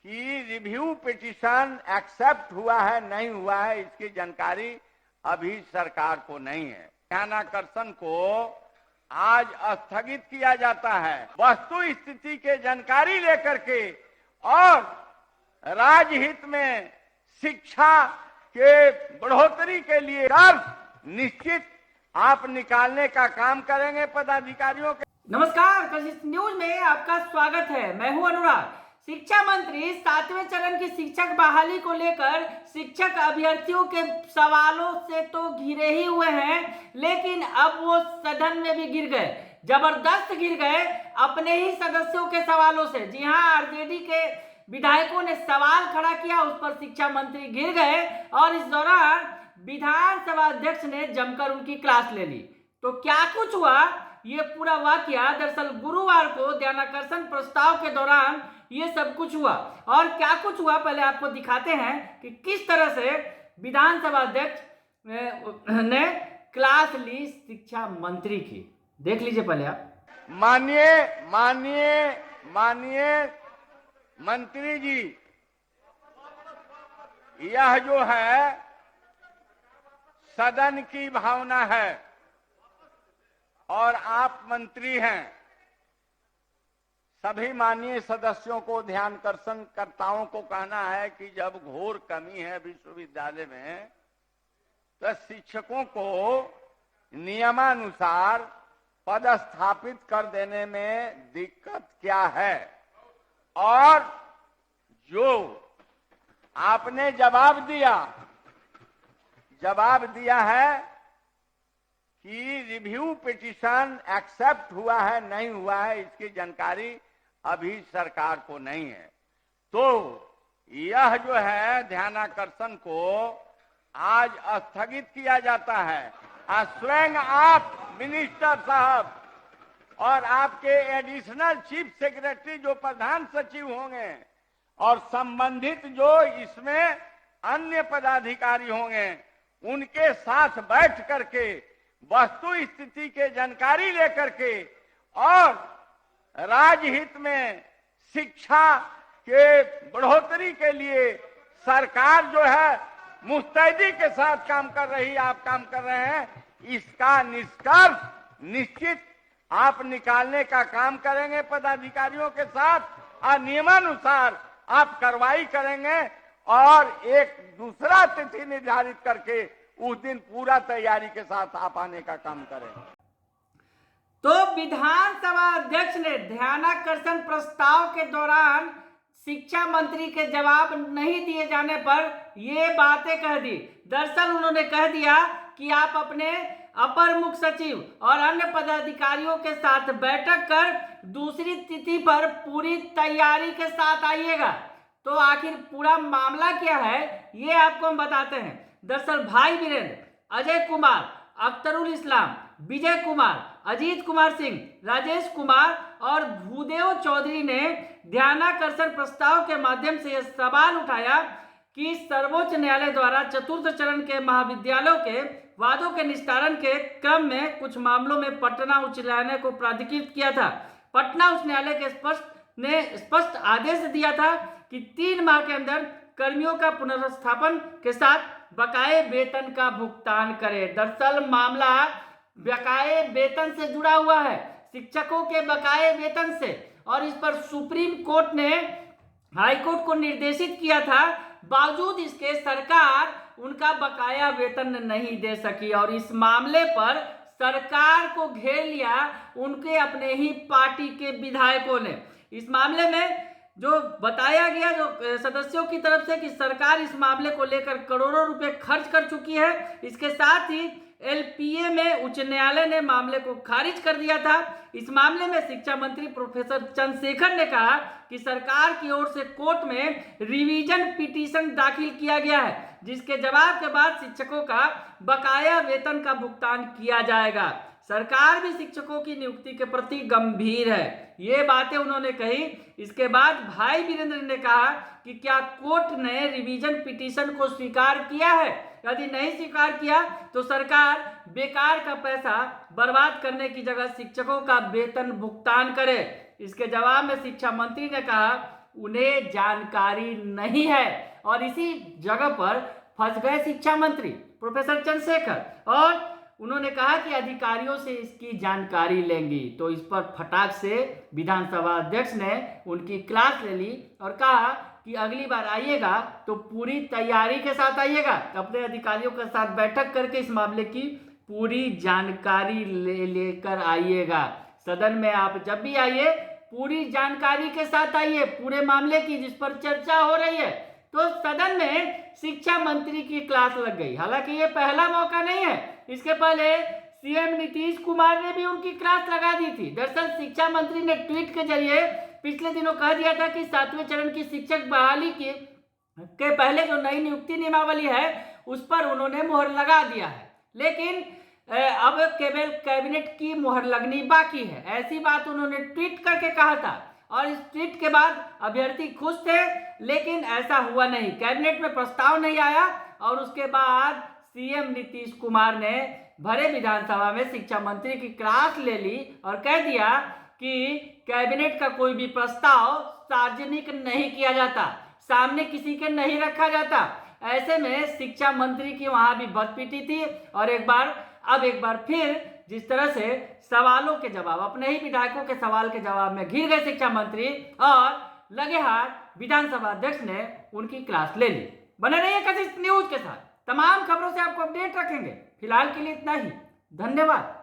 कि review petition accept हुआ है नहीं हुआ है, इसकी जानकारी अभी सरकार को नहीं है। ध्यानाकर्षण को आज स्थगित किया जाता है वस्तु स्थिति के जानकारी लेकर के और राजहित में शिक्षा के बढ़ोतरी के लिए कर्ज निश्चित आप निकालने का काम करेंगे पदाधिकारियों के। नमस्कार, कशिश न्यूज में आपका स्वागत है। मैं हूं अनुराग। शिक्षा मंत्री 7वें चरण की शिक्षक बहाली को लेकर शिक्षक अभ्यर्थियों के सवालों से तो घिरे ही हुए हैं, लेकिन अब वो सदन में भी गिर गए, जबरदस्त गिर गए अपने ही सदस्यों के सवालों से। जी हां, आरजेडी के विधायकों ने सवाल खड़ा किया, उस पर शिक्षा मंत्री गिर गए और इस दौरान विधानसभा अध्यक्ष ने जमकर उनकी क्लास ले ली। तो क्या कुछ हुआ, ये पूरा वाकया दरअसल गुरुवार को ध्यानाकर्षण प्रस्ताव के दौरान ये सब कुछ हुआ। और क्या कुछ हुआ पहले आपको दिखाते हैं कि किस तरह से विधानसभा अध्यक्ष ने क्लास ली शिक्षा मंत्री की। देख लीजिए पहले आप। माननीय मंत्री जी, यह जो है सदन की भावना है और आप मंत्री हैं। सभी माननीय सदस्यों को, ध्यानाकर्षणकर्ताओं को कहना है कि जब घोर कमी है विश्वविद्यालय में तो शिक्षकों को नियमानुसार पदस्थापित कर देने में दिक्कत क्या है। और जो आपने जवाब दिया है कि रिव्यू पिटीशन एक्सेप्ट हुआ है नहीं हुआ है, इसकी जानकारी अभी सरकार को नहीं है। तो यह जो है ध्यानाकर्षण को आज स्थगित किया जाता है। स्वयं आप मिनिस्टर साहब और आपके एडिशनल चीफ सेक्रेटरी जो प्रधान सचिव होंगे और संबंधित जो इसमें अन्य पदाधिकारी होंगे, उनके साथ बैठ करके वस्तु स्थिति के जानकारी लेकर के और राजहित में शिक्षा के बढ़ोतरी के लिए सरकार जो है मुस्तैदी के साथ काम कर रही है, आप काम कर रहे हैं, इसका निष्कर्ष निश्चित आप निकालने का काम करेंगे पदाधिकारियों के साथ और नियमानुसार आप कार्रवाई करेंगे और एक दूसरा तिथि निर्धारित करके उस दिन पूरा तैयारी के साथ आप आने का काम करें। तो विधानसभा अध्यक्ष ने ध्यानाकर्षण प्रस्ताव के दौरान शिक्षा मंत्री के जवाब नहीं दिए जाने पर ये बातें कह दी। दरअसल उन्होंने कह दिया कि आप अपने अपर मुख्य सचिव और अन्य पदाधिकारियों के साथ बैठक कर दूसरी तिथि पर पूरी तैयारी के साथ आइएगा। तो आखिर पूरा मामला क्या है ये आपको हम बताते हैं। दरअसल भाई वीरेंद्र, अजय कुमार, अख्तरुल इस्लाम, विजय कुमार, अजीत कुमार सिंह, राजेश कुमार और भूदेव चौधरी ने ध्यानाकर्षण प्रस्ताव के माध्यम से यह सवाल उठाया कि सर्वोच्च न्यायालय द्वारा चतुर्थ चरण के महाविद्यालयों के वादों के निस्तारण के क्रम में कुछ मामलों में पटना उच्च न्यायालय को प्राधिकृत किया था। पटना उच्च न्यायालय के स्पष्ट आदेश दिया था कि 3 माह के अंदर कर्मियों का पुनर्स्थापन के साथ बकाये वेतन का भुगतान करे। दरअसल मामला बकाये वेतन से जुड़ा हुआ है, शिक्षकों के बकाये वेतन से, और इस पर सुप्रीम कोर्ट ने हाईकोर्ट को निर्देशित किया था। बावजूद इसके सरकार उनका बकाया वेतन नहीं दे सकी और इस मामले पर सरकार को घेर लिया उनके अपने ही पार्टी के विधायकों ने। इस मामले में जो बताया गया जो सदस्यों की तरफ से कि सरकार इस मामले को लेकर करोड़ों रुपए खर्च कर चुकी है। इसके साथ ही एलपीए में उच्च न्यायालय ने मामले को खारिज कर दिया था। इस मामले में शिक्षा मंत्री प्रोफेसर चंद्रशेखर ने कहा कि सरकार की ओर से कोर्ट में रिवीजन पिटीशन दाखिल किया गया है, जिसके जवाब के बाद शिक्षकों का बकाया वेतन का भुगतान किया जाएगा। सरकार भी शिक्षकों की नियुक्ति के प्रति गंभीर है, ये बातें उन्होंने कही। इसके बाद भाई वीरेंद्र ने कहा कि क्या कोर्ट ने रिवीजन पिटीशन को स्वीकार किया है? यदि नहीं स्वीकार किया तो सरकार बेकार का पैसा बर्बाद करने की जगह शिक्षकों का वेतन भुगतान करे। इसके जवाब में शिक्षा मंत्री ने कहा उन्हें जानकारी नहीं है। और इसी जगह पर फंस गए शिक्षा मंत्री प्रोफेसर चंद्रशेखर, और उन्होंने कहा कि अधिकारियों से इसकी जानकारी लेंगी। तो इस पर फटाक से विधानसभा अध्यक्ष ने उनकी क्लास ले ली और कहा कि अगली बार आइएगा तो पूरी तैयारी के साथ आइएगा, अपने अधिकारियों के साथ बैठक करके इस मामले की पूरी जानकारी लेकर आइएगा। सदन में आप जब भी आइए पूरी जानकारी के साथ आइए पूरे मामले की जिस पर चर्चा हो रही है। तो सदन में शिक्षा मंत्री की क्लास लग गई। हालांकि ये पहला मौका नहीं है, इसके पहले सीएम नीतीश कुमार ने भी उनकी क्लास लगा दी थी। दरअसल शिक्षा मंत्री ने ट्वीट के जरिए पिछले दिनों कह दिया था कि 7वें चरण की शिक्षक बहाली के पहले जो नई नियुक्ति नियमावली है उस पर उन्होंने मुहर लगा दिया है, लेकिन अब केवल कैबिनेट की मुहर लगनी बाकी है। ऐसी बात उन्होंने ट्वीट करके कहा था और इस ट्वीट के बाद अभ्यर्थी खुश थे, लेकिन ऐसा हुआ नहीं। कैबिनेट में प्रस्ताव नहीं आया और उसके बाद सीएम नीतीश कुमार ने भरे विधानसभा में शिक्षा मंत्री की क्लास ले ली और कह दिया कि कैबिनेट का कोई भी प्रस्ताव सार्वजनिक नहीं किया जाता, सामने किसी के नहीं रखा जाता। ऐसे में शिक्षा मंत्री की वहां भी बद पीटी थी और एक बार फिर जिस तरह से सवालों के जवाब, अपने ही विधायकों के सवाल के जवाब में घिर गए शिक्षा मंत्री और लगे हाथ विधानसभा अध्यक्ष ने उनकी क्लास ले ली। बने रहिए कशिश न्यूज के साथ, तमाम खबरों से आपको अपडेट रखेंगे। फिलहाल के लिए इतना ही, धन्यवाद।